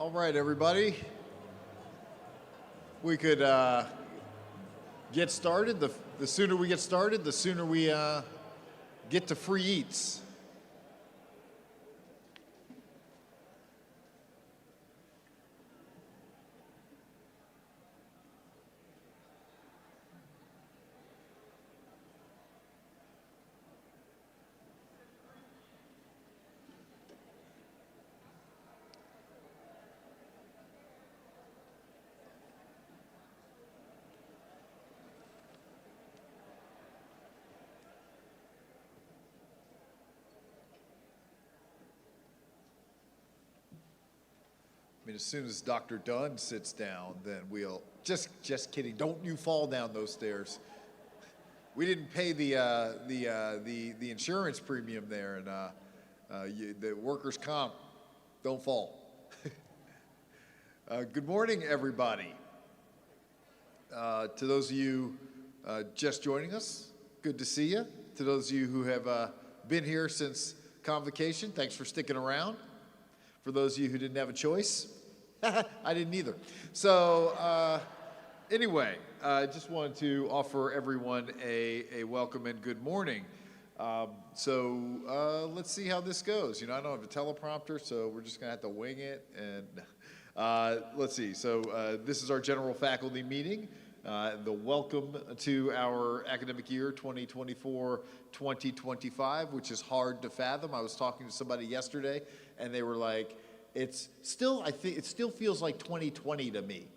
All right, everybody. We could get started. The sooner we get started, the sooner we get to free eats. I mean, as soon as Dr. Dunn sits down, then we'll just kidding. Don't you fall down those stairs. We didn't pay the insurance premium there, and the workers' comp. Don't fall. Good morning, everybody. To those of you just joining us, good to see you. To those of you who have been here since Convocation, thanks for sticking around. For those of you who didn't have a choice, I didn't either. So anyway, I just wanted to offer everyone a welcome and good morning. Let's see how this goes. You know, I don't have a teleprompter, so we're just gonna have to wing it. And let's see. So this is our general faculty meeting. The welcome to our academic year 2024-2025, which is hard to fathom. I was talking to somebody yesterday, and they were like, I think it still feels like 2020 to me,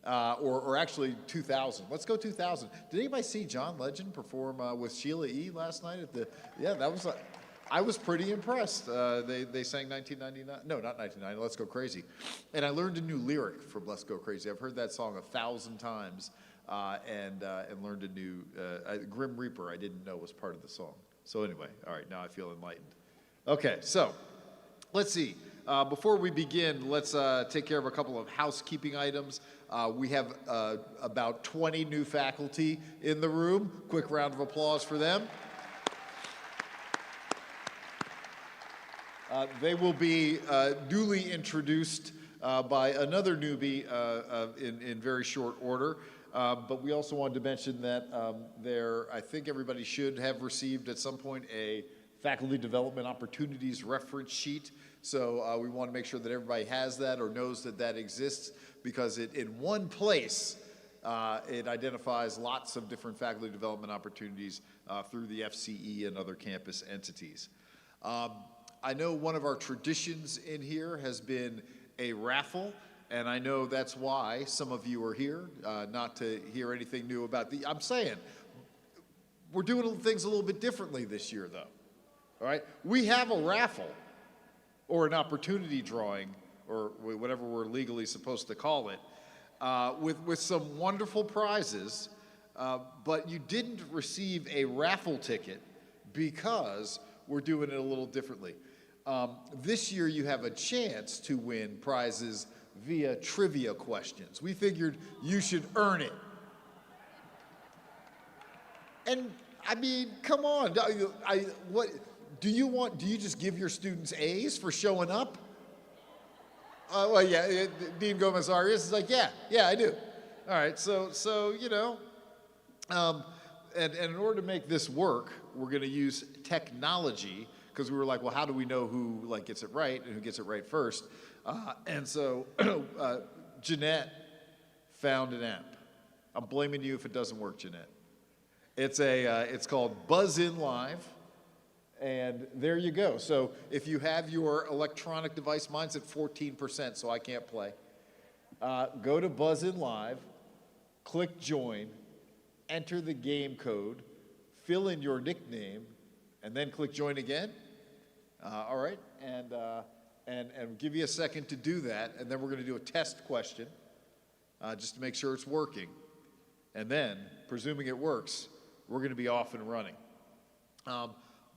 or actually 2000. Let's go 2000. Did anybody see John Legend perform with Sheila E. last night at the? Yeah, that was. I was pretty impressed. They sang 1999. No, not 1990. Let's Go Crazy, and I learned a new lyric from Let's Go Crazy. I've heard that song 1,000 times, and learned a new Grim Reaper. I didn't know was part of the song. So anyway, all right, now I feel enlightened. Okay, so let's see. Before we begin, let's take care of a couple of housekeeping items. We have about 20 new faculty in the room. Quick round of applause for them. They will be duly introduced by another newbie in very short order. But we also wanted to mention that I think everybody should have received at some point a Faculty Development Opportunities reference sheet. So we want to make sure that everybody has that or knows that that exists, because in one place it identifies lots of different faculty development opportunities through the FCE and other campus entities. I know one of our traditions in here has been a raffle, and I know that's why some of you are here, not to hear anything new about I'm saying, we're doing things a little bit differently this year, though. All right, we have a raffle or an opportunity drawing, or whatever we're legally supposed to call it, with some wonderful prizes, but you didn't receive a raffle ticket because we're doing it a little differently. This year you have a chance to win prizes via trivia questions. We figured you should earn it. And I mean, come on, do you just give your students A's for showing up? Well, yeah, Dean Gomez-Arias is like, yeah, I do. All right, so you know, and in order to make this work, we're going to use technology, because we were like, well, how do we know who gets it right and who gets it right first? And so Jeanette found an app. I'm blaming you if it doesn't work, Jeanette. It's called Buzz In Live. And there you go. So if you have your electronic device, mine's at 14%, so I can't play. Go to Buzz In Live, click join, enter the game code, fill in your nickname, and then click join again. All right, and give you a second to do that, and then we're going to do a test question just to make sure it's working. And then, presuming it works, we're going to be off and running.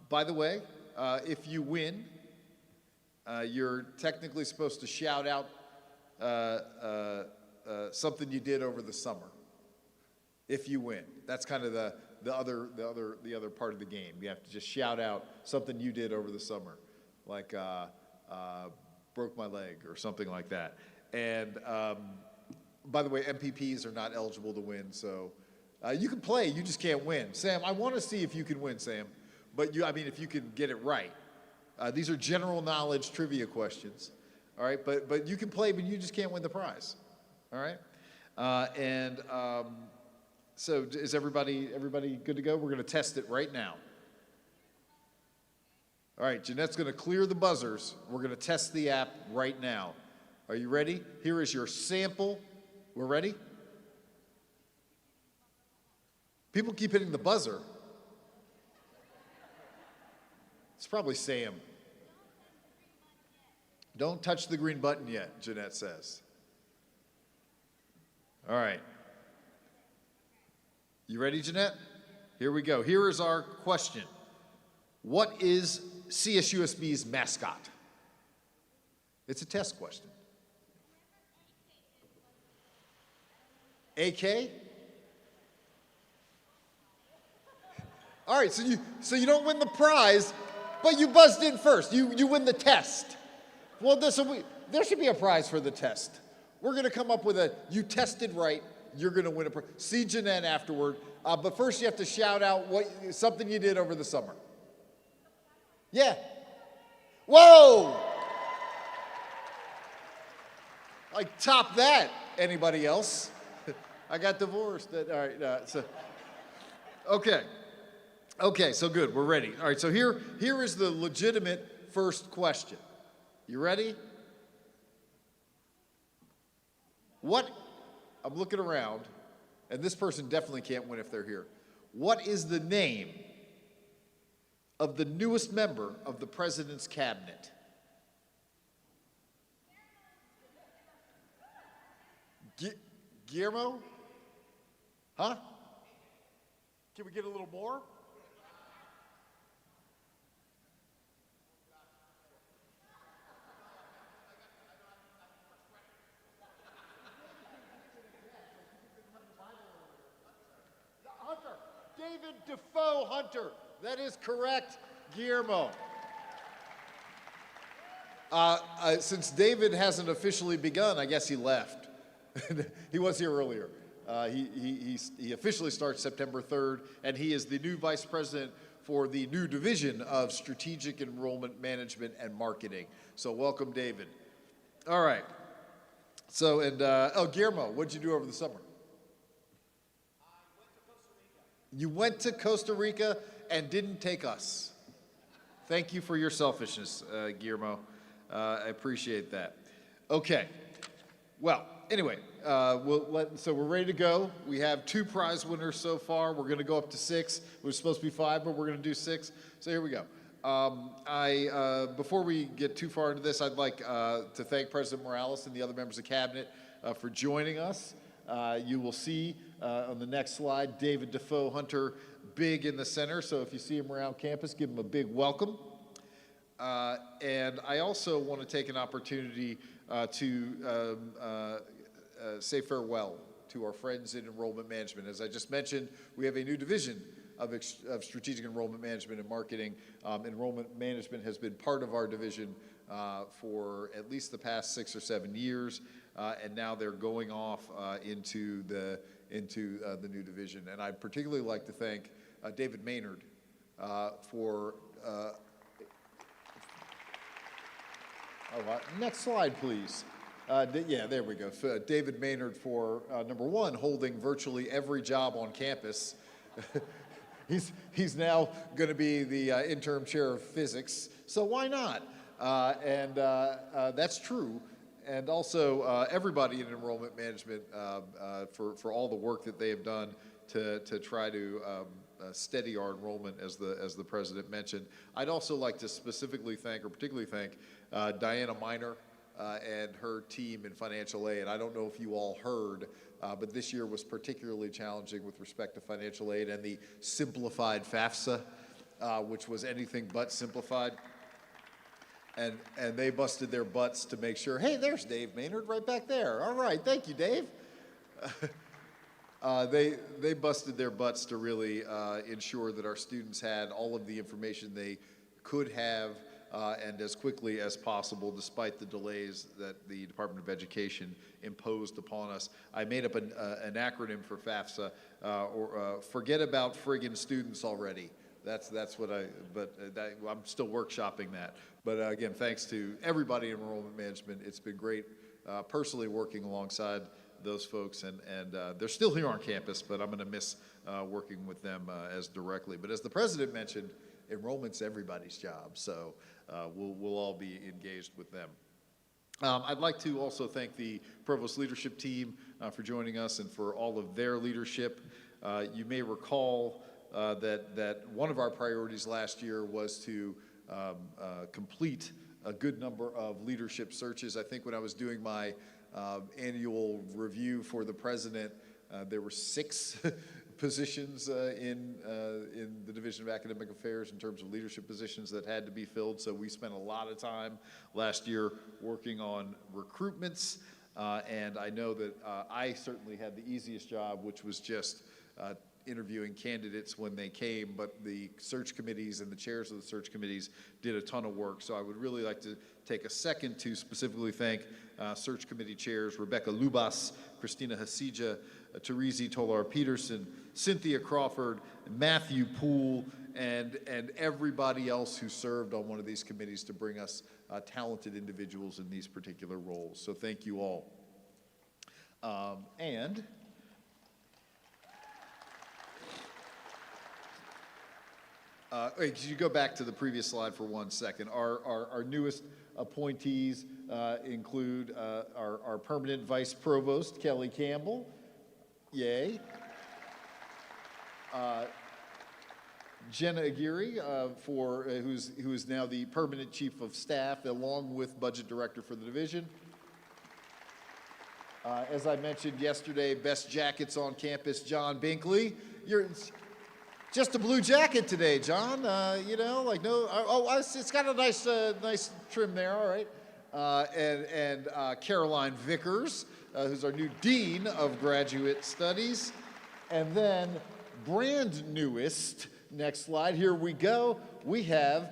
By the way, if you win, you're technically supposed to shout out something you did over the summer. If you win, that's kind of the other part of the game. You have to just shout out something you did over the summer, like broke my leg or something like that. And by the way, MPPs are not eligible to win, so you can play, you just can't win. Sam, I want to see if you can win, Sam. But I mean, if you can get it right. These are general knowledge trivia questions. All right, but you can play, but you just can't win the prize. All right? So is everybody good to go? We're going to test it right now. All right, Jeanette's going to clear the buzzers. We're going to test the app right now. Are you ready? Here is your sample. We're ready? People keep hitting the buzzer. It's probably Sam. Don't touch the green button yet, Jeanette says. All right. You ready, Jeanette? Here we go. Here is our question. What is CSUSB's mascot? It's a test question. AK? All right, so you don't win the prize, but you buzzed in first. You win the test. Well, there should be a prize for the test. We're going to come up with you tested right, you're going to win a prize. See Jeanette afterward, but first you have to shout out something you did over the summer. Yeah. Whoa! Like, top that, anybody else? I got divorced. All right, okay. Okay, so good, we're ready. All right, so here is the legitimate first question. You ready? I'm looking around, and this person definitely can't win if they're here. What is the name of the newest member of the president's cabinet? Guillermo? Huh? Can we get a little more? Hunter. David Defoe Hunter. That is correct, Guillermo. Since David hasn't officially begun, I guess he left. He was here earlier. He officially starts September 3rd, and he is the new vice president for the new division of Strategic Enrollment Management and Marketing. So welcome, David. All right. So, Guillermo, what'd you do over the summer? You went to Costa Rica and didn't take us. Thank you for your selfishness, Guillermo. I appreciate that. Okay. Well, anyway, so we're ready to go. We have 2 prize winners so far. We're going to go up to 6. It was supposed to be 5, but we're going to do 6. So here we go. Before we get too far into this, I'd like to thank President Morales and the other members of Cabinet for joining us. You will see on the next slide, David Defoe Hunter big in the center. So if you see him around campus, give him a big welcome. And I also want to take an opportunity to say farewell to our friends in enrollment management. As I just mentioned, we have a new division of strategic enrollment management and marketing. Enrollment management has been part of our division for at least the past 6 or 7 years, and now they're going off into the new division. And I'd particularly like to thank David Maynard for. Next slide, please. Yeah, there we go. David Maynard for, number 1, holding virtually every job on campus. He's now going to be the interim chair of physics, so why not? That's true. And also everybody in enrollment management for all the work that they have done to try to steady our enrollment, as the president mentioned. I'd also like to specifically thank, or particularly thank, Diana Miner and her team in financial aid. I don't know if you all heard, but this year was particularly challenging with respect to financial aid and the simplified FAFSA, which was anything but simplified. And they busted their butts to make sure, hey, there's Dave Maynard right back there. All right, thank you, Dave. They busted their butts to really ensure that our students had all of the information they could have and as quickly as possible, despite the delays that the Department of Education imposed upon us. I made up an acronym for FAFSA, forget about friggin' students already. That's what I'm still workshopping that. But again, thanks to everybody in enrollment management. It's been great personally working alongside those folks, and they're still here on campus, but I'm gonna miss working with them as directly. But as the president mentioned, enrollment's everybody's job, so we'll all be engaged with them. I'd like to also thank the Provost leadership team for joining us and for all of their leadership. You may recall that one of our priorities last year was to complete a good number of leadership searches. I think when I was doing my annual review for the president, there were 6 positions in the Division of Academic Affairs in terms of leadership positions that had to be filled. So we spent a lot of time last year working on recruitments. And I know that I certainly had the easiest job, which was just interviewing candidates when they came, but the search committees and the chairs of the search committees did a ton of work. So I would really like to take a second to specifically thank search committee chairs Rebecca Lubas, Christina Hasija, Teresi Tolar-Peterson, Cynthia Crawford, Matthew Poole, and everybody else who served on one of these committees to bring us talented individuals in these particular roles. So thank you all. Wait, could you go back to the previous slide for 1 second? Our newest appointees include our permanent vice provost, Kelly Campbell. Yay. Jenna Aguirre, who is now the permanent chief of staff, along with budget director for the division. As I mentioned yesterday, best jackets on campus, John Binkley. You're just a blue jacket today, John. You know, like no. It's got a nice trim there. All right. And Caroline Vickers, who's our new dean of graduate studies, and then brand newest. Next slide. Here we go. We have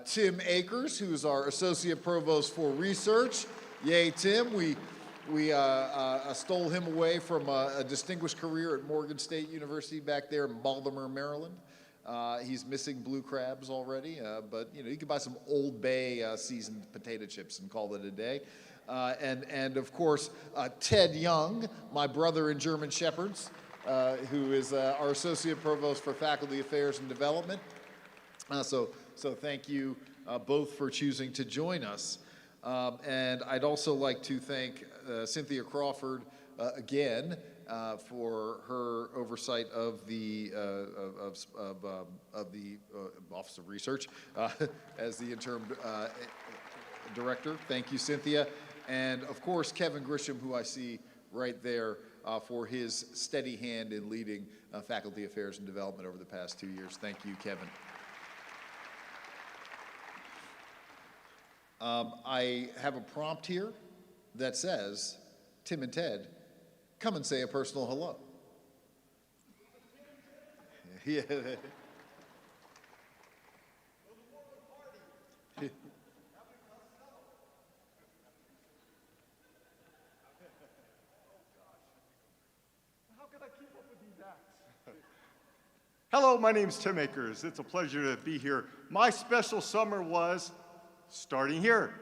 Tim Akers, who's our associate provost for research. Yay, Tim. We stole him away from a distinguished career at Morgan State University back there in Baltimore, Maryland. He's missing blue crabs already, but you know, you can buy some Old Bay seasoned potato chips and call it a day. And of course, Ted Young, my brother in German Shepherds, who is our associate provost for faculty affairs and development. So thank you both for choosing to join us. And I'd also like to thank Cynthia Crawford again for her oversight of the Office of Research as the interim director. Thank you, Cynthia. And of course, Kevin Grisham, who I see right there, for his steady hand in leading faculty affairs and development over the past 2 years. Thank you, Kevin. I have a prompt here that says, Tim and Ted, come and say a personal hello. Yeah. How can I keep up with these acts? Hello, my name's Tim Akers. It's a pleasure to be here. My special summer was starting here.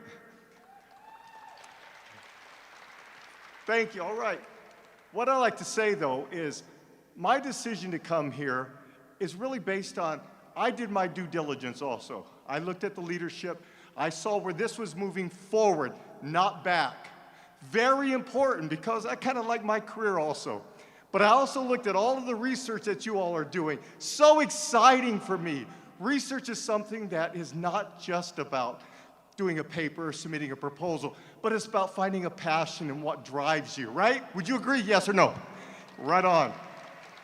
Thank you. All right. What I like to say, though, is my decision to come here is really based on, I did my due diligence also. I looked at the leadership. I saw where this was moving forward, not back. Very important, because I kind of like my career also. But I also looked at all of the research that you all are doing. So exciting for me. Research is something that is not just about doing a paper or submitting a proposal, but it's about finding a passion and what drives you, right? Would you agree, yes or no? Right on.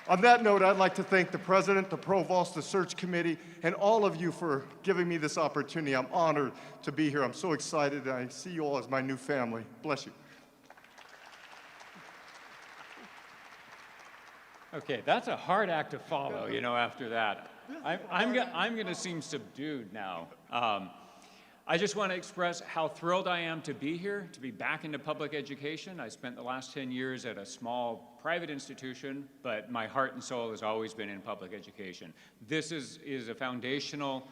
On that note, I'd like to thank the president, the provost, the search committee, and all of you for giving me this opportunity. I'm honored to be here. I'm so excited. I see you all as my new family. Bless you. Okay, that's a hard act to follow, you know, after that. I'm going to seem subdued now. I just want to express how thrilled I am to be here, to be back into public education. I spent the last 10 years at a small private institution, but my heart and soul has always been in public education. This is a foundational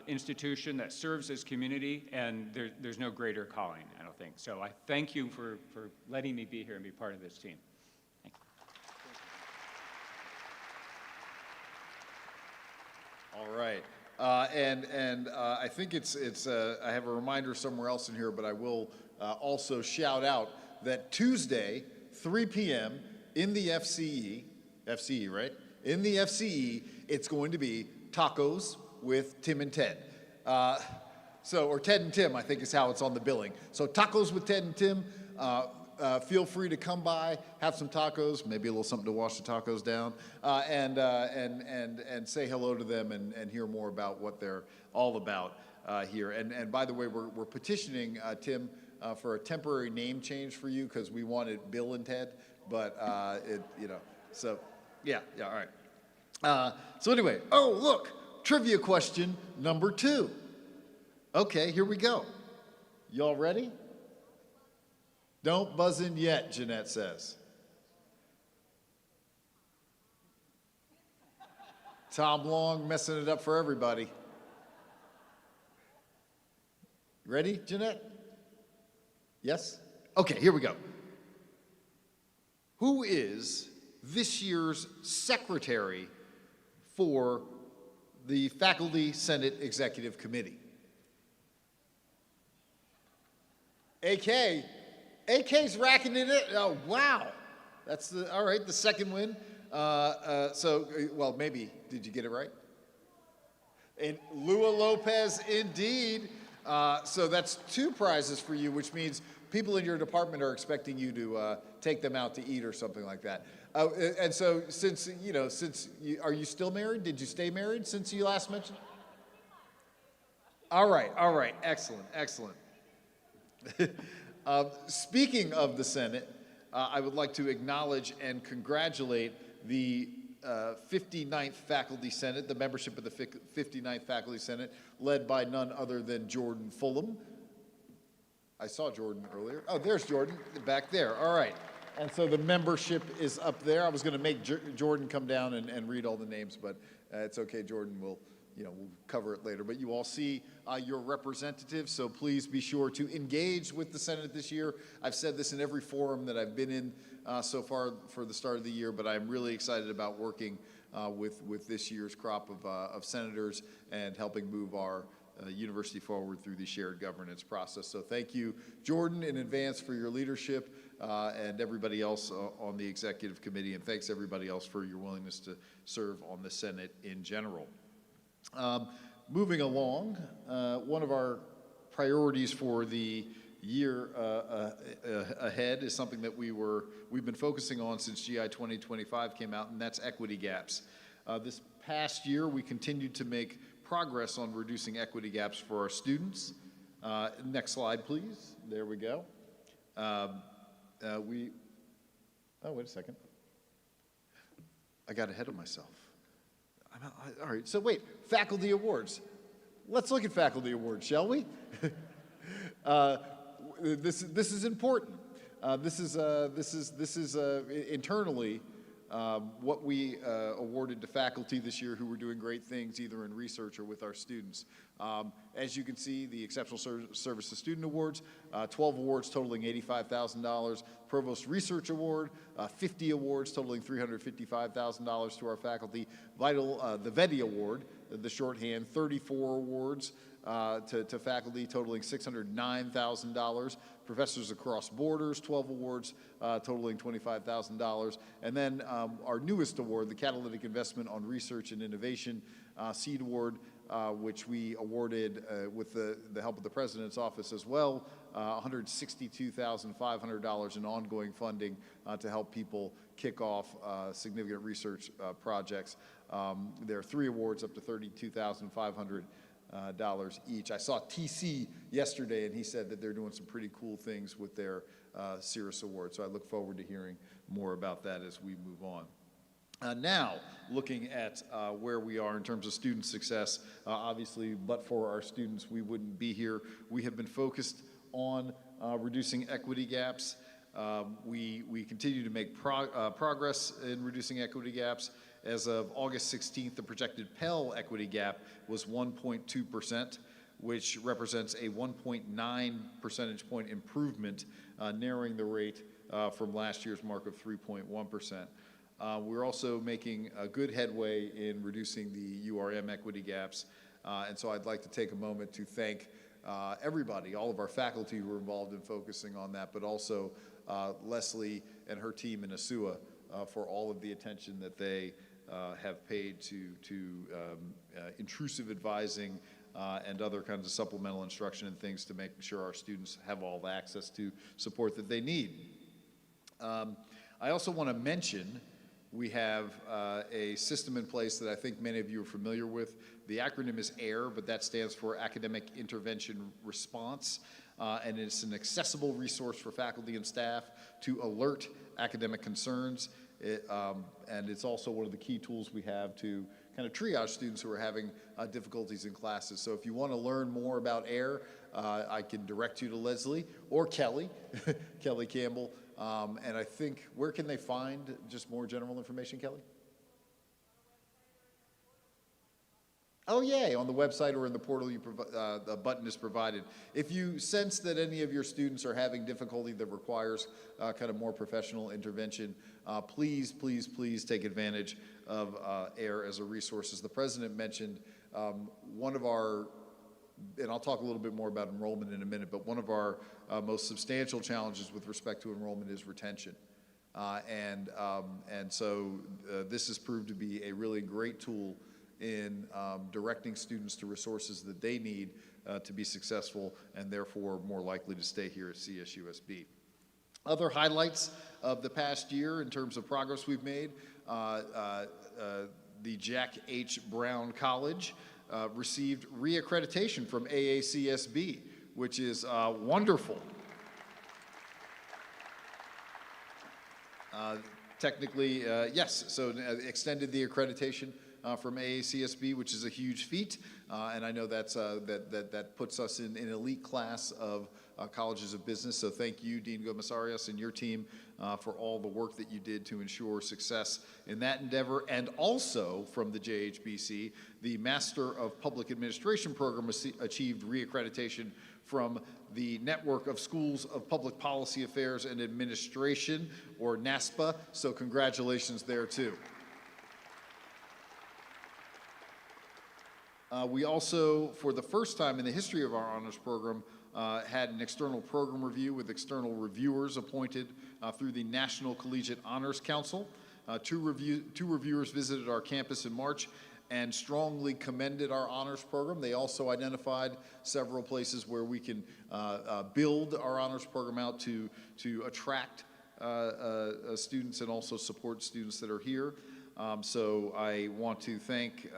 institution that serves this community, and there's no greater calling, I don't think. So I thank you for letting me be here and be part of this team. Thank you. All right. I think it's I have a reminder somewhere else in here, but I will also shout out that Tuesday, 3 p.m. in the FCE, right? In the FCE, it's going to be tacos with Tim and Ted. Or Ted and Tim, I think is how it's on the billing. So tacos with Ted and Tim. Feel free to come by, have some tacos, maybe a little something to wash the tacos down, and say hello to them and hear more about what they're all about here. And by the way, we're petitioning Tim for a temporary name change for you because we wanted Bill and Ted, but so yeah, all right. So anyway, oh look, trivia question number 2. Okay, here we go. Y'all ready? Don't buzz in yet, Jeanette says. Tom Long messing it up for everybody. Ready, Jeanette? Yes? Okay, here we go. Who is this year's secretary for the Faculty Senate Executive Committee? AK's racking it in. Oh, wow. That's all right, the second win. Well, maybe, did you get it right? And Lua Lopez, indeed. So that's 2 prizes for you, which means people in your department are expecting you to take them out to eat or something like that. And so are you still married? Did you stay married since you last mentioned? All right, excellent. Speaking of the Senate, I would like to acknowledge and congratulate the 59th Faculty Senate, the membership of the 59th Faculty Senate, led by none other than Jordan Fulham. I saw Jordan earlier. Oh, there's Jordan back there. All right. And so the membership is up there. I was going to make Jordan come down and read all the names, but it's okay. Jordan will we'll cover it later. But you all see your representatives, so please be sure to engage with the Senate this year. I've said this in every forum that I've been in so far for the start of the year, but I'm really excited about working with this year's crop of senators and helping move our university forward through the shared governance process. So thank you, Jordan, in advance for your leadership and everybody else on the executive committee, and thanks everybody else for your willingness to serve on the Senate in general. Moving along, one of our priorities for the year ahead is something that we've been focusing on since GI 2025 came out, and that's equity gaps. This past year, we continued to make progress on reducing equity gaps for our students. Next slide, please. There we go. Oh, wait a second. I got ahead of myself. All right, so wait, faculty awards. Let's look at faculty awards, shall we? This is important. This is internally what we awarded to faculty this year who were doing great things either in research or with our students. As you can see, the Exceptional Service to Student Awards, 12 awards totaling $85,000. Provost Research Award, 50 awards totaling $355,000 to our faculty. The VETI Award, the shorthand, 34 awards to faculty totaling $609,000. Professors Across Borders, 12 awards totaling $25,000. And then our newest award, the Catalytic Investment on Research and Innovation Seed Award, which we awarded with the help of the President's Office as well, $162,500 in ongoing funding to help people kick off significant research projects. There are 3 awards up to $32,500 each. I saw TC yesterday, and he said that they're doing some pretty cool things with their Cirrus Award, so I look forward to hearing more about that as we move on. Now, looking at where we are in terms of student success, obviously, but for our students, we wouldn't be here. We have been focused on reducing equity gaps. We continue to make progress in reducing equity gaps. As of August 16th, the projected Pell equity gap was 1.2%, which represents a 1.9 percentage point improvement, narrowing the rate from last year's mark of 3.1%. We're also making a good headway in reducing the URM equity gaps. And so I'd like to take a moment to thank everybody, all of our faculty who were involved in focusing on that, but also Leslie and her team in ASUA for all of the attention that they have paid to intrusive advising and other kinds of supplemental instruction and things to make sure our students have all the access to support that they need. I also want to mention we have a system in place that I think many of you are familiar with. The acronym is AIR, but that stands for Academic Intervention Response. And it's an accessible resource for faculty and staff to alert academic concerns. And it's also one of the key tools we have to kind of triage students who are having difficulties in classes. So if you want to learn more about AIR, I can direct you to Leslie or Kelly, Kelly Campbell. And I think, where can they find just more general information, Kelly? Oh, yay, on the website or in the portal, the button is provided. If you sense that any of your students are having difficulty that requires kind of more professional intervention, please, please, please take advantage of AIR as a resource. As the president mentioned, one of our, and I'll talk a little bit more about enrollment in a minute, but one of our most substantial challenges with respect to enrollment is retention. And so this has proved to be a really great tool in directing students to resources that they need to be successful and therefore more likely to stay here at CSUSB. Other highlights of the past year in terms of progress we've made, the Jack H. Brown College received reaccreditation from AACSB, which is wonderful. Technically, yes, so extended the accreditation from AACSB, which is a huge feat, and I know that's, that puts us in an elite class of colleges of business. So thank you, Dean Gomez-Arias, and your team for all the work that you did to ensure success in that endeavor. And also from the JHBC, the Master of Public Administration program achieved reaccreditation from the Network of Schools of Public Policy Affairs and Administration, or NASPA. So congratulations there too. We also, for the first time in the history of our honors program, had an external program review with external reviewers appointed through the National Collegiate Honors Council. Two reviewers visited our campus in March and strongly commended our honors program. They also identified several places where we can build our honors program out to attract students and also support students that are here. So I want to thank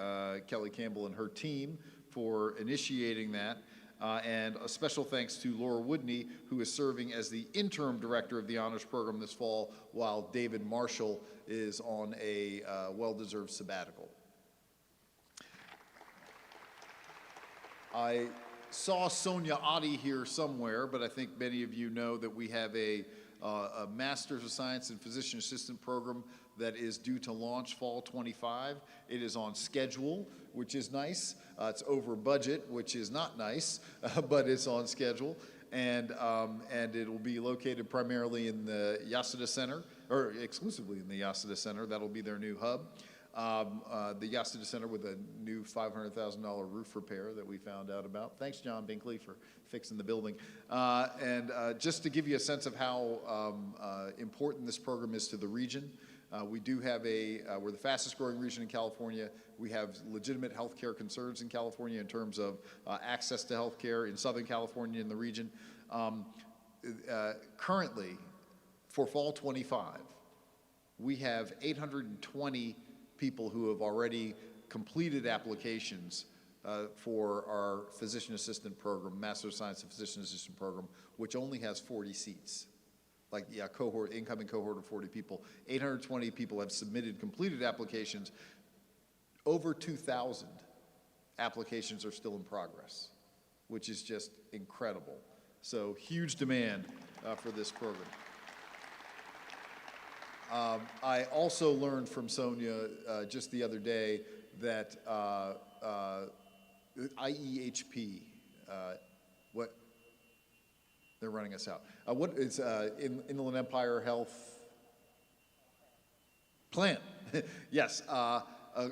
Kelly Campbell and her team for initiating that. And a special thanks to Laura Woodney, who is serving as the interim director of the honors program this fall, while David Marshall is on a well-deserved sabbatical. I saw Sonia Oddie here somewhere, but I think many of you know that we have a Master's of Science in Physician Assistant program that is due to launch fall 25. It is on schedule, which is nice. It's over budget, which is not nice, but it's on schedule. And it'll be located primarily in the Yasuda Center, or exclusively in the Yasuda Center. That'll be their new hub. The Yasuda Center with a new $500,000 roof repair that we found out about. Thanks, John Binkley, for fixing the building. And just to give you a sense of how important this program is to the region, we do have we're the fastest growing region in California. We have legitimate healthcare concerns in California in terms of access to healthcare in Southern California in the region. Currently, for fall 25, we have 820 people who have already completed applications for our physician assistant program, Master of Science in Physician Assistant program, which only has 40 seats. incoming cohort of 40 people. 820 people have completed applications. Over 2,000 applications are still in progress, which is just incredible. So huge demand for this program. I also learned from Sonia just the other day that IEHP, they're running us out. What is Inland Empire Health Plan? Yes,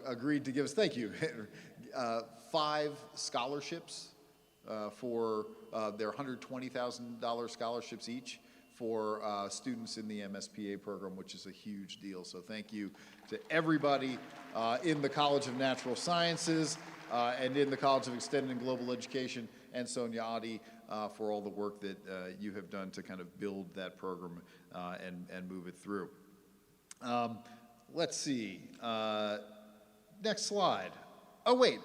agreed to give us, thank you, 5 scholarships for their $120,000 scholarships each for students in the MSPA program, which is a huge deal. So thank you to everybody in the College of Natural Sciences and in the College of Extended and Global Education, and Sonia Adi for all the work that you have done to kind of build that program and move it through. Let's see. Next slide. Oh, wait.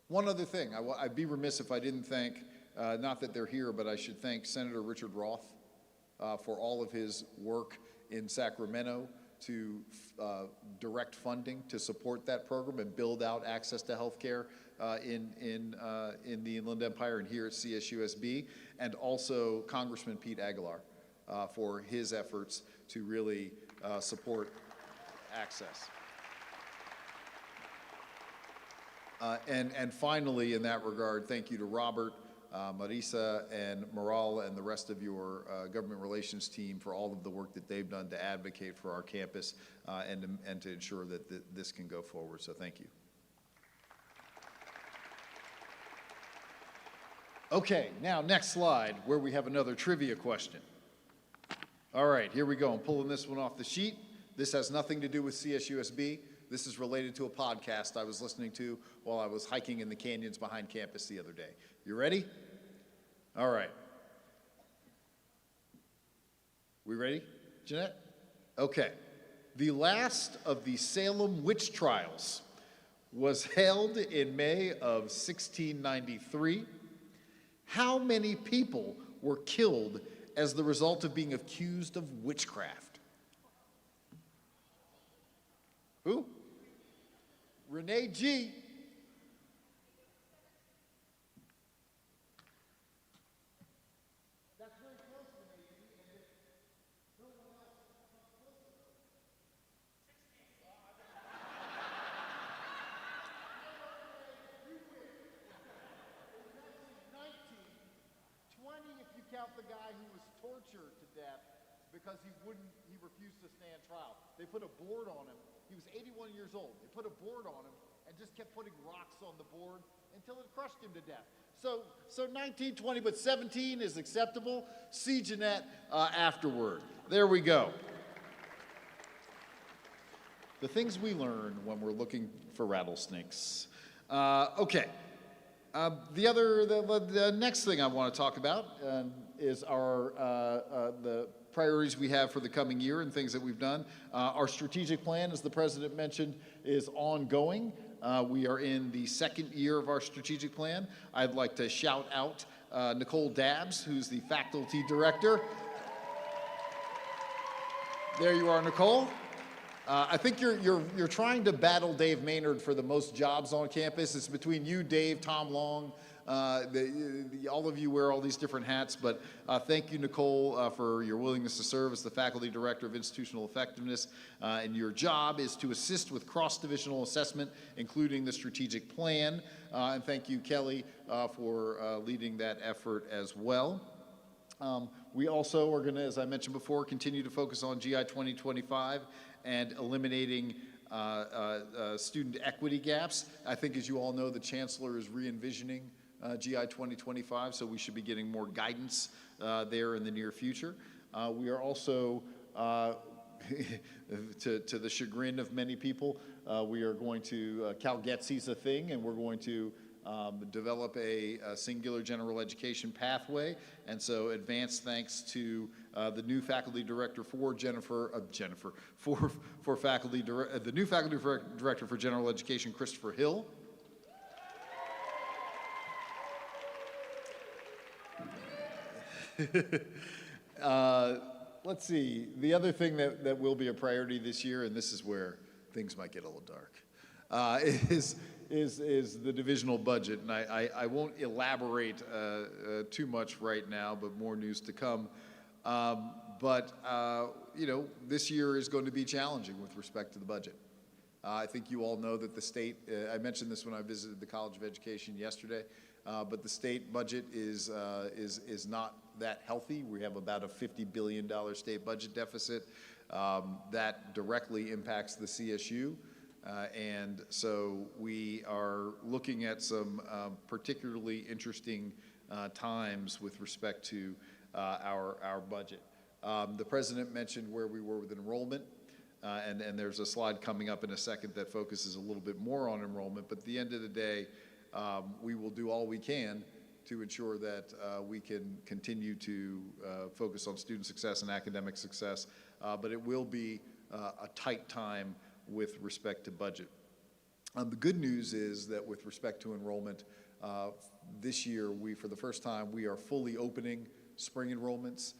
One other thing. I'd be remiss if I didn't thank, not that they're here, but I should thank Senator Richard Roth for all of his work in Sacramento to direct funding to support that program and build out access to health care in the Inland Empire and here at CSUSB, and also Congressman Pete Aguilar for his efforts to really support access. And finally, in that regard, thank you to Robert, Marisa, and Maral, and the rest of your government relations team for all of the work that they've done to advocate for our campus and to ensure that this can go forward. So thank you. Okay, now next slide, where we have another trivia question. All right, here we go. I'm pulling this one off the sheet. This has nothing to do with CSUSB. This is related to a podcast I was listening to while I was hiking in the canyons behind campus the other day. You ready? All right. We ready, Jeanette? Okay. The last of the Salem witch trials was held in May of 1693. How many people were killed as the result of being accused of witchcraft? Who? Renee G. That's very close, Renee G. And if no one else comes closer, 16. You win. It was actually 19. 20 if you count the guy who was tortured to death because he refused to stand trial. They put a board on him. He was 81 years old. They put a board on him and just kept putting rocks on the board until it crushed him to death. So 19, 20, but 17 is acceptable. See Jeanette afterward. There we go. The things we learn when we're looking for rattlesnakes. Okay. The next thing I want to talk about is the priorities we have for the coming year and things that we've done. Our strategic plan, as the president mentioned, is ongoing. We are in the second year of our strategic plan. I'd like to shout out Nicole Dabbs, who's the faculty director. There you are, Nicole. I think you're trying to battle Dave Maynard for the most jobs on campus. It's between you, Dave, Tom Long. All of you wear all these different hats, but thank you, Nicole, for your willingness to serve as the Faculty Director of Institutional Effectiveness. And your job is to assist with cross-divisional assessment, including the strategic plan. And thank you, Kelly, for leading that effort as well. We also are going to, as I mentioned before, continue to focus on GI 2025 and eliminating student equity gaps. I think, as you all know, the Chancellor is re-envisioning GI 2025, so we should be getting more guidance there in the near future. We are also, to the chagrin of many people, we are going to, Cal GETSI's a thing, and we're going to develop a singular general education pathway. And so advanced thanks to the new faculty director for the new faculty director for general education, Christopher Hill. Let's see. The other thing that will be a priority this year, and this is where things might get a little dark, is the divisional budget. And I won't elaborate too much right now, but more news to come. You know, this year is going to be challenging with respect to the budget. I think you all know that the state, I mentioned this when I visited the College of Education yesterday, but the state budget is not that healthy. We have about a $50 billion state budget deficit that directly impacts the CSU. And so we are looking at some particularly interesting times with respect to our budget. The president mentioned where we were with enrollment. And there's a slide coming up in a second that focuses a little bit more on enrollment. But at the end of the day, we will do all we can to ensure that we can continue to focus on student success and academic success. But it will be a tight time with respect to budget. The good news is that with respect to enrollment, this year, for the first time, we are fully opening spring enrollments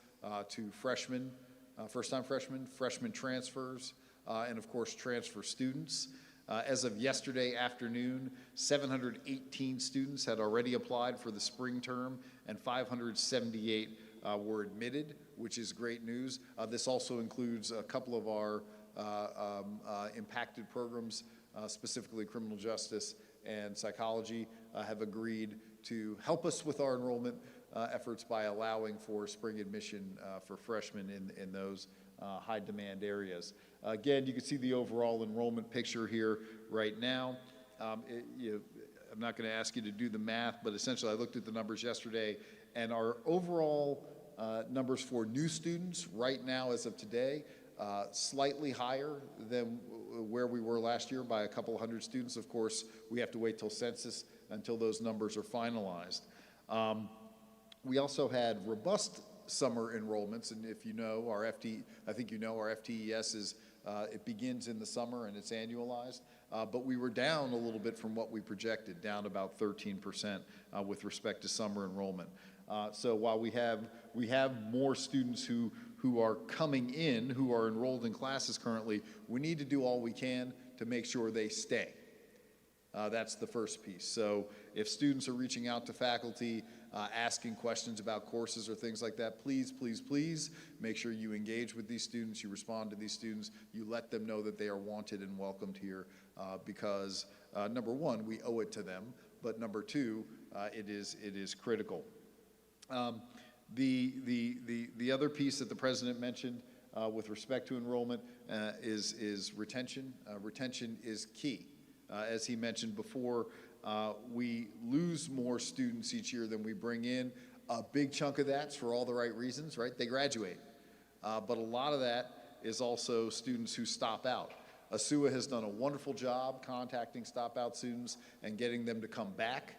to freshmen, first-time freshmen, freshman transfers, and of course transfer students. As of yesterday afternoon, 718 students had already applied for the spring term, and 578 were admitted, which is great news. This also includes a couple of our impacted programs, specifically criminal justice and psychology, have agreed to help us with our enrollment efforts by allowing for spring admission for freshmen in those high demand areas. Again, you can see the overall enrollment picture here right now. I'm not going to ask you to do the math, but essentially I looked at the numbers yesterday, and our overall numbers for new students right now as of today, slightly higher than where we were last year by a couple hundred students. Of course, we have to wait till census until those numbers are finalized. We also had robust summer enrollments, and if you know, I think you know our FTES is, it begins in the summer and it's annualized, but we were down a little bit from what we projected, down about 13% with respect to summer enrollment. So while we have more students who are coming in, who are enrolled in classes currently, we need to do all we can to make sure they stay. That's the first piece. So if students are reaching out to faculty, asking questions about courses or things like that, please, please, please make sure you engage with these students, you respond to these students, you let them know that they are wanted and welcomed here because number one, we owe it to them, but number two, it is critical. The other piece that the president mentioned with respect to enrollment is retention. Retention is key. As he mentioned before, we lose more students each year than we bring in. A big chunk of that's for all the right reasons, right? They graduate. But a lot of that is also students who stop out. ASUA has done a wonderful job contacting stop-out students and getting them to come back,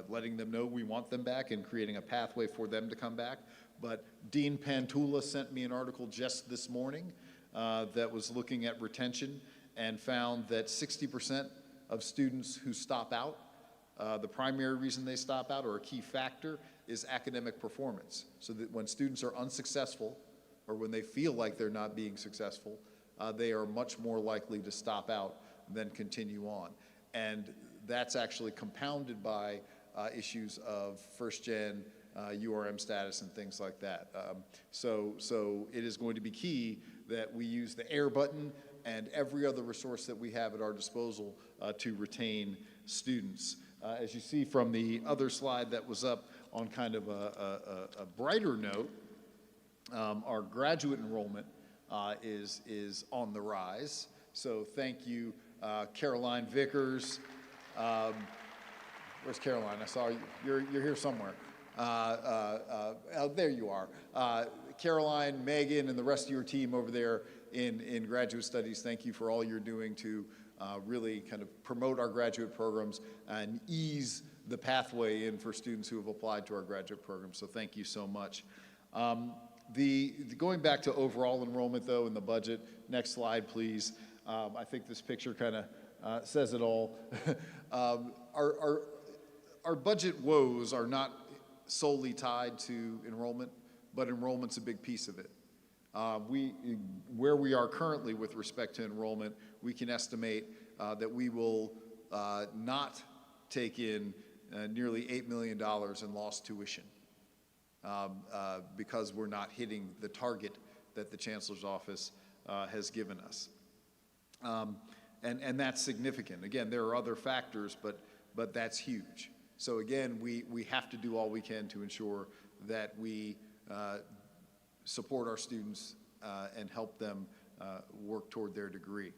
letting them know we want them back and creating a pathway for them to come back. But Dean Pantula sent me an article just this morning that was looking at retention and found that 60% of students who stop out, the primary reason they stop out or a key factor is academic performance. So that when students are unsuccessful or when they feel like they're not being successful, they are much more likely to stop out than continue on. And that's actually compounded by issues of first-gen URM status and things like that. So it is going to be key that we use the air button and every other resource that we have at our disposal to retain students. As you see from the other slide that was up on kind of a brighter note, our graduate enrollment is on the rise. So thank you, Caroline Vickers. Where's Caroline? I saw you. You're here somewhere. There you are. Caroline, Megan, and the rest of your team over there in graduate studies, thank you for all you're doing to really kind of promote our graduate programs and ease the pathway in for students who have applied to our graduate program. So thank you so much. Going back to overall enrollment, though, in the budget, next slide, please. I think this picture kind of says it all. Our budget woes are not solely tied to enrollment. but enrollment's a big piece of it. Where we are currently with respect to enrollment, we can estimate that we will not take in nearly $8 million in lost tuition because we're not hitting the target that the Chancellor's Office has given us. And that's significant. Again, there are other factors, but that's huge. So again, we have to do all we can to ensure that we support our students and help them work toward their degree.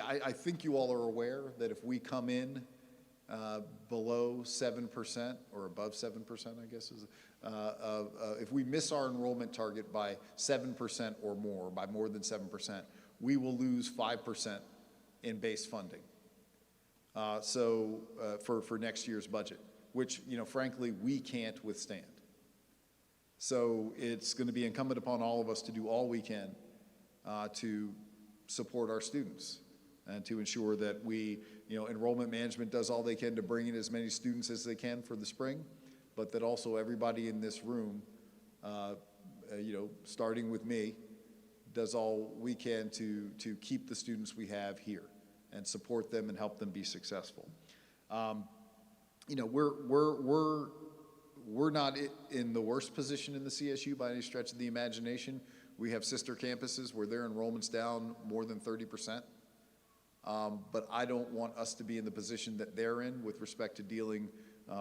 I think you all are aware that if we come in below 7% or above 7%, I guess is, if we miss our enrollment target by 7% or more, by more than 7%, we will lose 5% in base funding. For next year's budget, which, frankly, we can't withstand. So it's going to be incumbent upon all of us to do all we can to support our students and to ensure that enrollment management does all they can to bring in as many students as they can for the spring, but that also everybody in this room, starting with me, does all we can to keep the students we have here and support them and help them be successful. We're not in the worst position in the CSU by any stretch of the imagination. We have sister campuses where their enrollment's down more than 30%. But I don't want us to be in the position that they're in with respect to dealing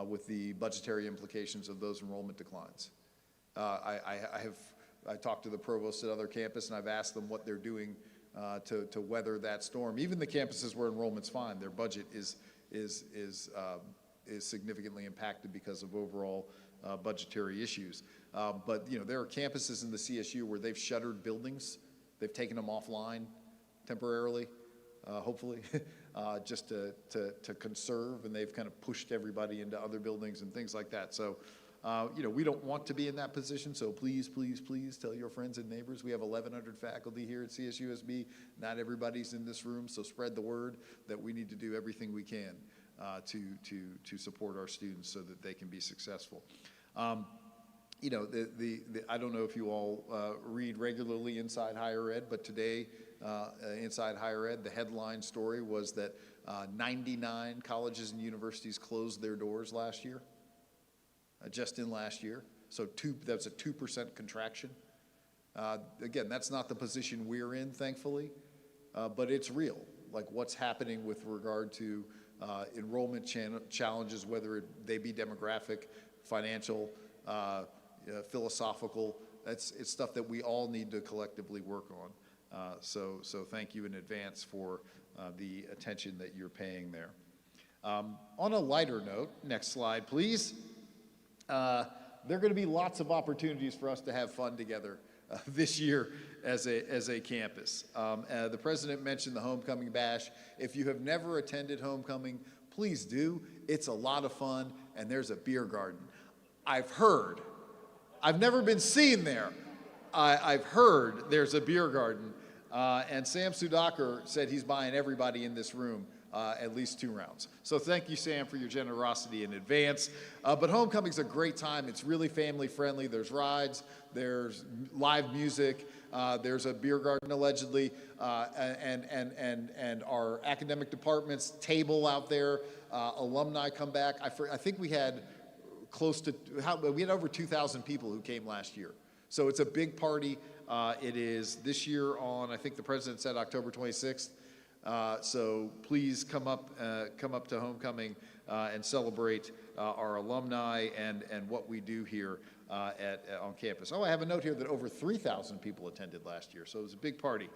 with the budgetary implications of those enrollment declines. I talked to the provost at other campuses, and I've asked them what they're doing to weather that storm. Even the campuses where enrollment's fine, their budget is significantly impacted because of overall budgetary issues. But there are campuses in the CSU where they've shuttered buildings, they've taken them offline temporarily, hopefully, just to conserve, and they've kind of pushed everybody into other buildings and things like that. So, we don't want to be in that position, so please, please, please tell your friends and neighbors. We have 1,100 faculty here at CSUSB. Not everybody's in this room, so spread the word that we need to do everything we can to support our students so that they can be successful. I don't know if you all read regularly Inside Higher Ed, but today, Inside Higher Ed, the headline story was that 99 colleges and universities closed their doors last year, just in last year. So that's a 2% contraction. Again, that's not the position we're in, thankfully, but it's real. Like what's happening with regard to enrollment challenges, whether they be demographic, financial, philosophical. It's stuff that we all need to collectively work on. So thank you in advance for the attention that you're paying there. On a lighter note, next slide, please. There are going to be lots of opportunities for us to have fun together this year as a campus. The president mentioned the homecoming bash. If you have never attended homecoming, please do. It's a lot of fun, and there's a beer garden. I've heard. I've never been seen there. I've heard there's a beer garden, and Sam Sudhakar said he's buying everybody in this room at least 2 rounds. So thank you, Sam, for your generosity in advance. But homecoming's a great time. It's really family friendly. There's rides, there's live music, there's a beer garden allegedly, and our academic department's table out there. Alumni come back. I think we had we had over 2,000 people who came last year. So it's a big party. It is this year on, I think the president said October 26th. So please come up to homecoming and celebrate our alumni and what we do here on campus. Oh, I have a note here that over 3,000 people attended last year, so it was a big party.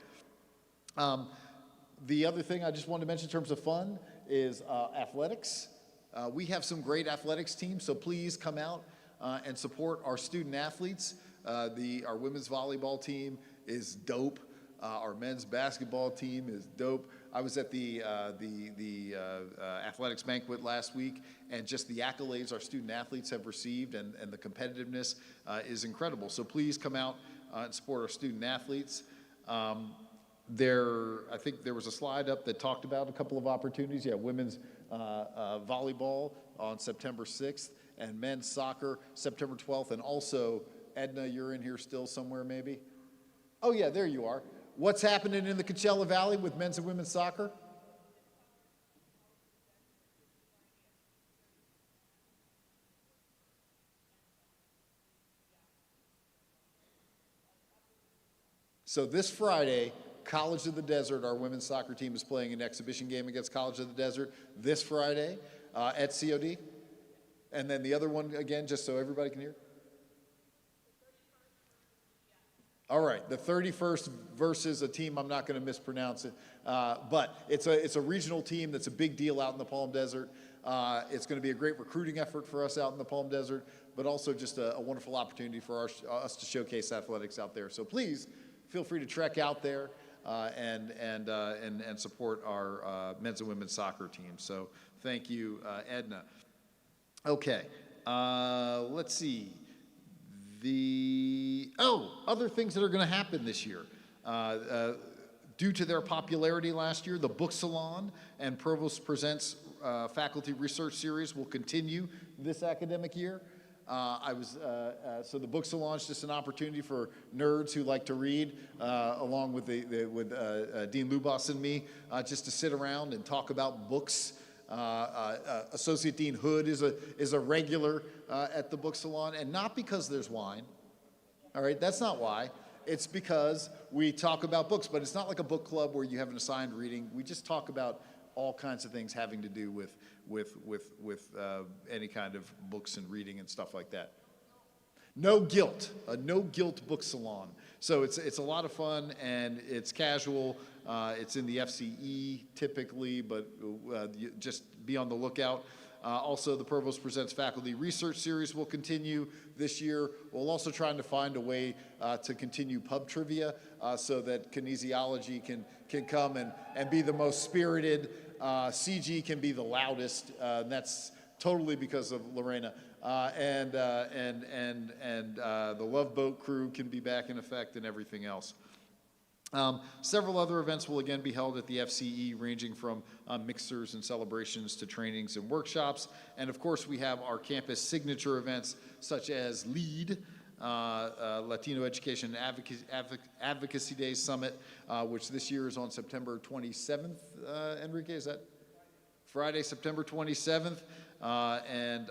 The other thing I just wanted to mention in terms of fun is athletics. We have some great athletics teams, so please come out and support our student athletes. Our women's volleyball team is dope. Our men's basketball team is dope. I was at the athletics banquet last week, and just the accolades our student athletes have received and the competitiveness is incredible. So please come out and support our student athletes. I think there was a slide up that talked about a couple of opportunities. Yeah, women's volleyball on September 6th, and men's soccer, September 12th. And also, Edna, you're in here still somewhere maybe? Oh yeah, there you are. What's happening in the Coachella Valley with men's and women's soccer? So this Friday, College of the Desert, our women's soccer team is playing an exhibition game against College of the Desert this Friday at COD. And then the other one, again, just so everybody can hear. All right, the 31st versus a team, I'm not going to mispronounce it, but it's a regional team that's a big deal out in the Palm Desert. It's going to be a great recruiting effort for us out in the Palm Desert, but also just a wonderful opportunity for us to showcase athletics out there. So please feel free to trek out there and support our men's and women's soccer team. So thank you, Edna. Okay, let's see. Other things that are going to happen this year. Due to their popularity last year, the Book Salon and Provost Presents Faculty Research Series will continue this academic year. So the Book Salon is just an opportunity for nerds who like to read, along with Dean Lubas and me, just to sit around and talk about books. Associate Dean Hood is a regular at the Book Salon, and not because there's wine. All right, that's not why. It's because we talk about books, but it's not like a book club where you have an assigned reading. We just talk about all kinds of things having to do with any kind of books and reading and stuff like that. No guilt, a no guilt book salon. So it's a lot of fun and it's casual. It's in the FCE typically, but just be on the lookout. Also, the Provost Presents Faculty Research Series will continue this year. We're also trying to find a way to continue pub trivia so that kinesiology can come and be the most spirited. CG can be the loudest. And that's totally because of Lorena. And the Love Boat crew can be back in effect and everything else. Several other events will again be held at the FCE, ranging from mixers and celebrations to trainings and workshops. And of course, we have our campus signature events such as LEAD, Latino Education and Advocacy Day Summit, which this year is on September 27th. Enrique, is that Friday, September 27th? And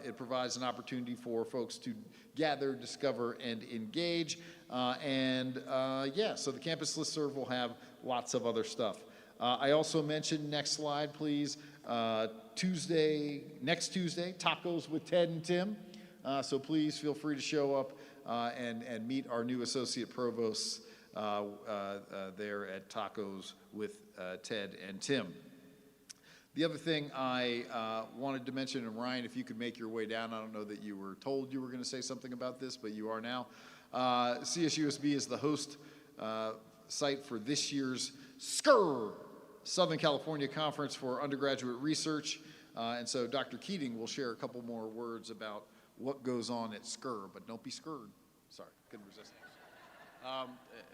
it provides an opportunity for folks to gather, discover, and engage. So the campus listserv will have lots of other stuff. I also mentioned, next slide, please, next Tuesday, Tacos with Ted and Tim. So please feel free to show up and meet our new associate provosts there at Tacos with Ted and Tim. The other thing I wanted to mention, and Ryan, if you could make your way down, I don't know that you were told you were going to say something about this, but you are now. CSUSB is the host site for this year's SCUR, Southern California Conference for Undergraduate Research. And so Dr. Keating will share a couple more words about what goes on at SCUR, but don't be scared. Sorry, couldn't resist.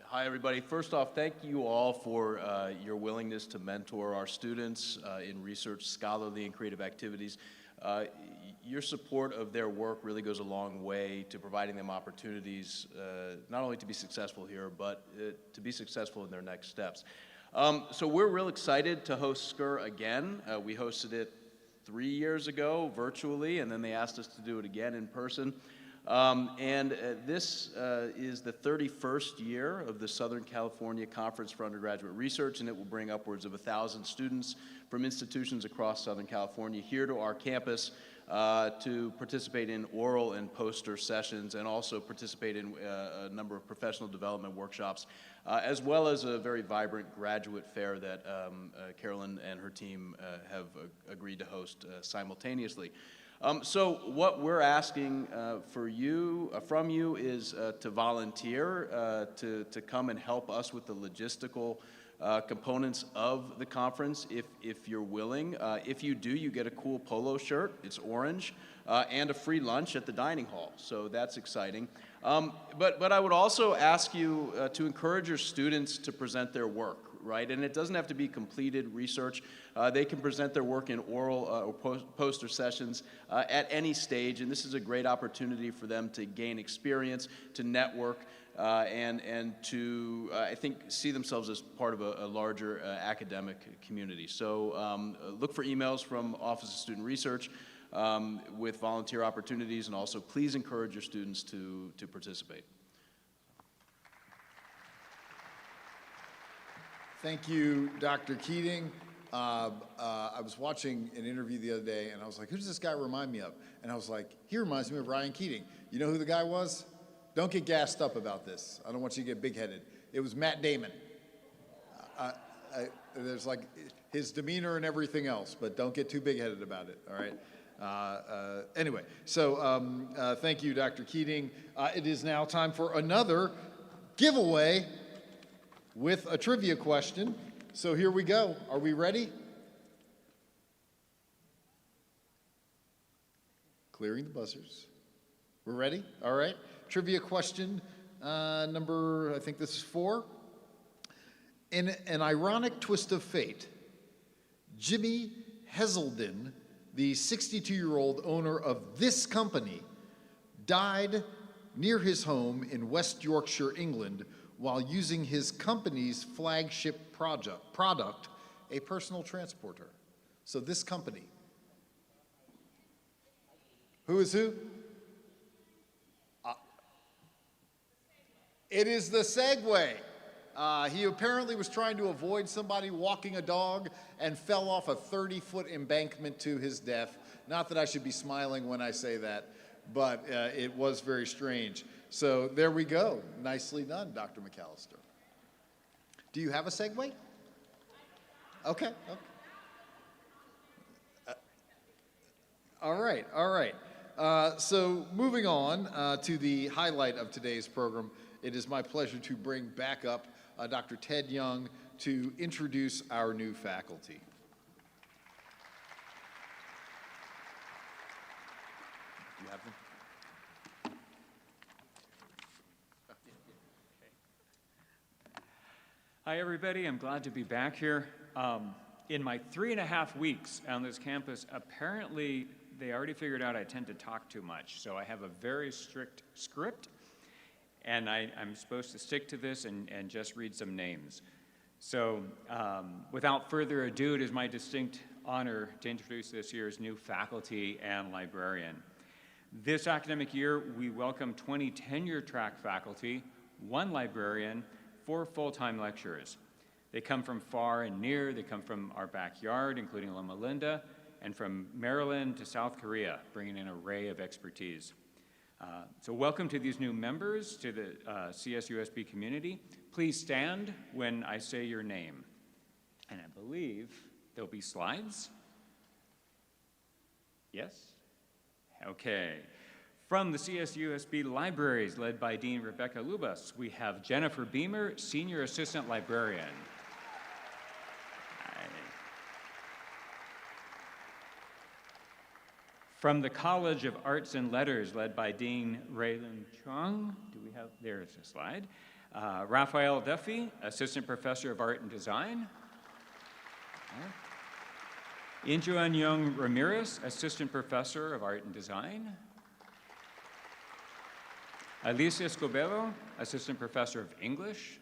Hi, everybody. First off, thank you all for your willingness to mentor our students in research, scholarly, and creative activities. Your support of their work really goes a long way to providing them opportunities, not only to be successful here, but to be successful in their next steps. So we're real excited to host SCUR again. We hosted it 3 years ago virtually, and then they asked us to do it again in person. This is the 31st year of the Southern California Conference for Undergraduate Research, and it will bring upwards of 1,000 students from institutions across Southern California here to our campus to participate in oral and poster sessions and also participate in a number of professional development workshops, as well as a very vibrant graduate fair that Carolyn and her team have agreed to host simultaneously. So what we're asking from you is to volunteer, to come and help us with the logistical components of the conference if you're willing. If you do, you get a cool polo shirt, it's orange, and a free lunch at the dining hall, so that's exciting. But I would also ask you to encourage your students to present their work. right? And it doesn't have to be completed research. They can present their work in oral or poster sessions at any stage, and this is a great opportunity for them to gain experience, to network, and to, I think, see themselves as part of a larger academic community. So look for emails from Office of Student Research with volunteer opportunities, and also please encourage your students to participate. Thank you, Dr. Keating. I was watching an interview the other day, and I was like, who does this guy remind me of? And I was like, he reminds me of Ryan Keating. You know who the guy was? Don't get gassed up about this. I don't want you to get big-headed. It was Matt Damon. There's like his demeanor and everything else, but don't get too big-headed about it, all right? Anyway, so thank you, Dr. Keating. It is now time for another giveaway with a trivia question. So here we go. Are we ready? Clearing the buzzers. We're ready? All right. Trivia question number, I think this is 4. In an ironic twist of fate, Jimmy Heselden, the 62-year-old owner of this company, died near his home in West Yorkshire, England, while using his company's flagship product, a personal transporter. So this company. Who is who? It is the Segway. He apparently was trying to avoid somebody walking a dog and fell off a 30-foot embankment to his death. Not that I should be smiling when I say that, but it was very strange. So there we go. Nicely done, Dr. McAllister. Do you have a Segway? Okay. All right, all right. So moving on to the highlight of today's program, it is my pleasure to bring back up Dr. Ted Young to introduce our new faculty. Do you have them? Hi, everybody. I'm glad to be back here. In my 3.5 weeks on this campus, apparently they already figured out I tend to talk too much. So I have a very strict script, and I'm supposed to stick to this and just read some names. So without further ado, it is my distinct honor to introduce this year's new faculty and librarian. This academic year, we welcome 20 tenure-track faculty, 1 librarian, 4 full-time lecturers. They come from far and near. They come from our backyard, including Loma Linda, and from Maryland to South Korea, bringing an array of expertise. So welcome to these new members to the CSUSB community. Please stand when I say your name. And I believe there'll be slides. Yes? Okay. From the CSUSB libraries, led by Dean Rebecca Lubas, we have Jennifer Beamer, Senior Assistant Librarian. From the College of Arts and Letters, led by Dean Raylin Chung, do we have, there's a slide. Raphael Duffy, Assistant Professor of Art and Design. Injuan Young Ramirez, Assistant Professor of Art and Design. Alicia Scobello, Assistant Professor of English.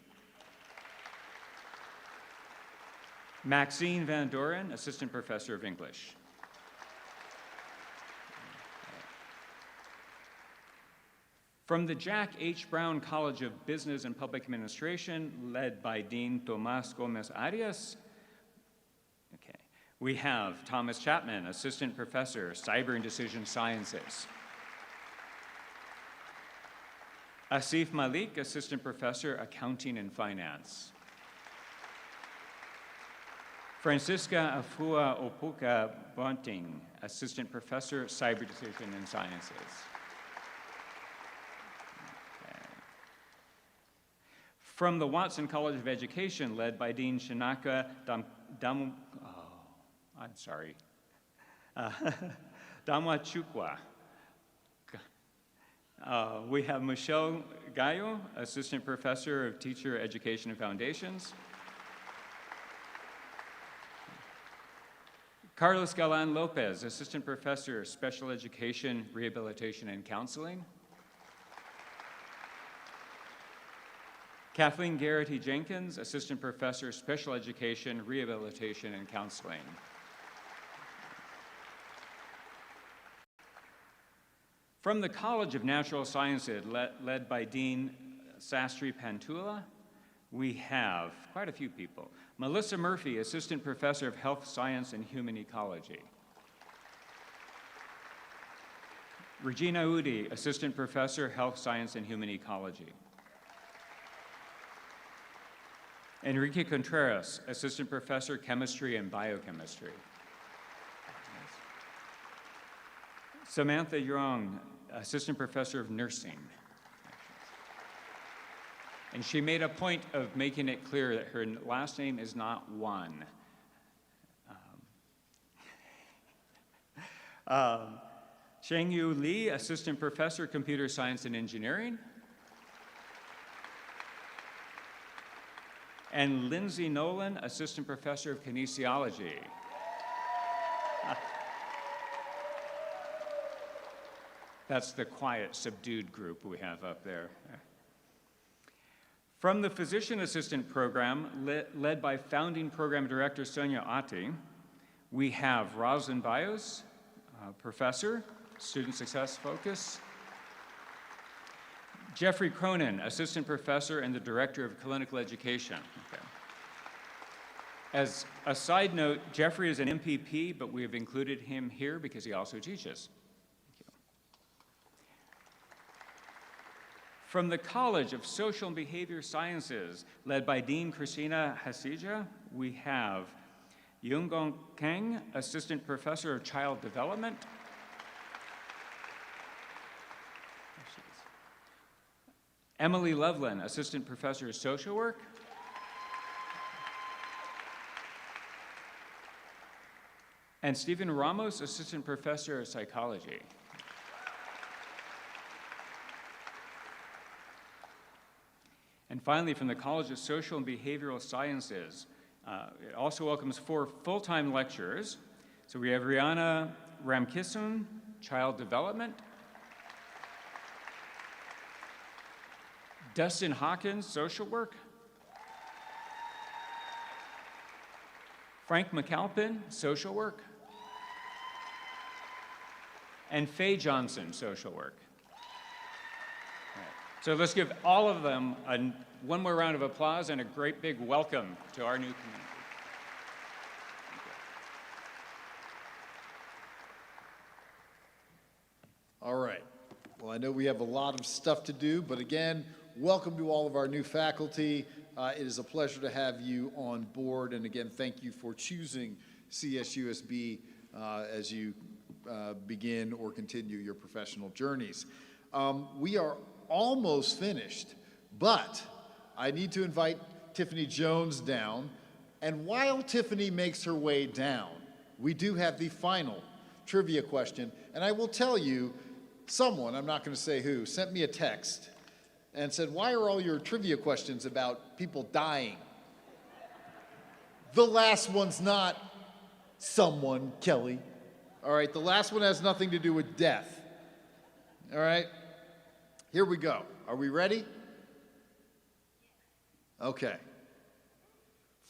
Maxine Van Doren, Assistant Professor of English. From the Jack H. Brown College of Business and Public Administration, led by Dean Tomas Gomez Arias, we have Thomas Chapman, Assistant Professor, Cyber and Decision Sciences. Asif Malik, Assistant Professor, Accounting and Finance. Francisca Afua Opuka Bunting, Assistant Professor, Cyber Decision and Sciences. From the Watson College of Education, led by Dean Shinaka Damwachukwa. We have Michelle Gallo, Assistant Professor of Teacher Education and Foundations. Carlos Galan Lopez, Assistant Professor, Special Education, Rehabilitation, and Counseling. Kathleen Garrity Jenkins, Assistant Professor, Special Education, Rehabilitation, and Counseling. From the College of Natural Sciences, led by Dean Sastry Pantula, we have quite a few people. Melissa Murphy, Assistant Professor of Health Science and Human Ecology. Regina Udi, Assistant Professor, Health Science and Human Ecology. Enrique Contreras, Assistant Professor, Chemistry and Biochemistry. Samantha Young, Assistant Professor of Nursing. And she made a point of making it clear that her last name is not one. Shengyu Li, Assistant Professor, Computer Science and Engineering. And Lindsay Nolan, Assistant Professor of Kinesiology. That's the quiet, subdued group we have up there. From the Physician Assistant Program, led by founding Program Director Sonia Ati, we have Rosalind Bios, Professor, Student Success Focus. Jeffrey Cronin, Assistant Professor and the Director of Clinical Education. Okay. As a side note, Jeffrey is an MPP, but we have included him here because he also teaches. From the College of Social and Behavior Sciences, led by Dean Christina Hasija, we have Yunggong Kang, Assistant Professor of Child Development. Emily Loveland, Assistant Professor of Social Work. And Stephen Ramos, Assistant Professor of Psychology. And finally, from the College of Social and Behavioral Sciences, it also welcomes 4 full-time lecturers. So we have Rihanna Ramkisun, Child Development. Dustin Hawkins, Social Work. Frank McAlpin, Social Work. And Faye Johnson, Social Work. So let's give all of them one more round of applause and a great big welcome to our new community. All right. Well, I know we have a lot of stuff to do, but again, welcome to all of our new faculty. It is a pleasure to have you on board, and again, thank you for choosing CSUSB as you begin or continue your professional journeys. We are almost finished, but I need to invite Tiffany Jones down, and while Tiffany makes her way down, we do have the final trivia question, and I will tell you, someone, I'm not going to say who, sent me a text and said, why are all your trivia questions about people dying? The last one's not someone, Kelly. All right, the last one has nothing to do with death. All right, here we go. Are we ready? Okay.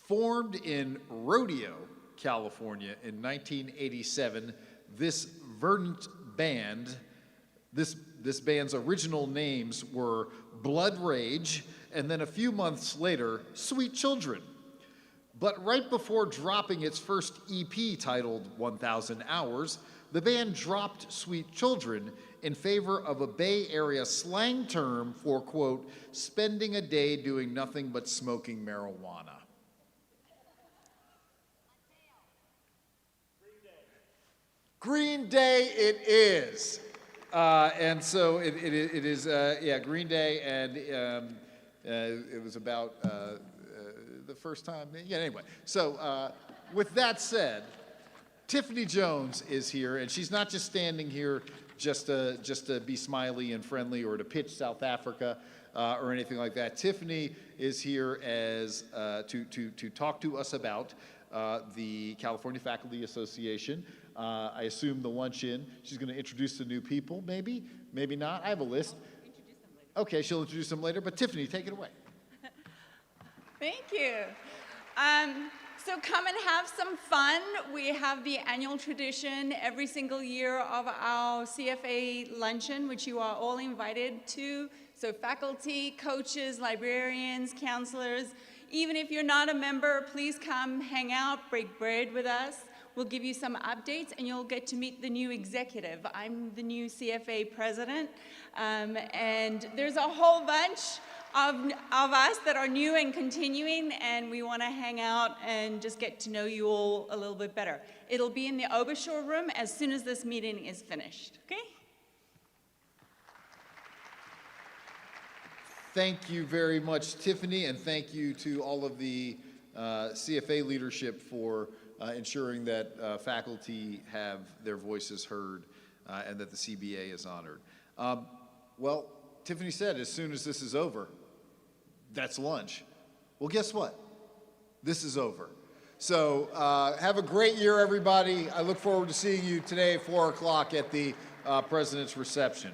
Formed in Rodeo, California in 1987, this verdant band, this band's original names were Blood Rage, and then a few months later, Sweet Children. But right before dropping its first EP titled 1000 Hours, the band dropped Sweet Children in favor of a Bay Area slang term for, quote, spending a day doing nothing but smoking marijuana. Green Day it is. And so it is, yeah, Green Day, and it was about the first time, yeah, anyway. So with that said, Tiffany Jones is here, and she's not just standing here just to be smiley and friendly or to pitch South Africa or anything like that. Tiffany is here as to talk to us about the California Faculty Association. I assume the luncheon. She's going to introduce the new people, maybe, maybe not. I have a list. Okay, she'll introduce them later, but Tiffany, take it away. Thank you. So come and have some fun. We have the annual tradition every single year of our CFA luncheon, which you are all invited to. So faculty, coaches, librarians, counselors, even if you're not a member, please come hang out, break bread with us. We'll give you some updates, and you'll get to meet the new executive. I'm the new CFA president, and there's a whole bunch of us that are new and continuing, and we want to hang out and just get to know you all a little bit better. It'll be in the Obershore room as soon as this meeting is finished, okay? Thank you very much, Tiffany, and thank you to all of the CFA leadership for ensuring that faculty have their voices heard and that the CBA is honored. Well, Tiffany said as soon as this is over, that's lunch. Well, guess what? This is over. So have a great year, everybody. I look forward to seeing you today at 4 o'clock at the President's reception.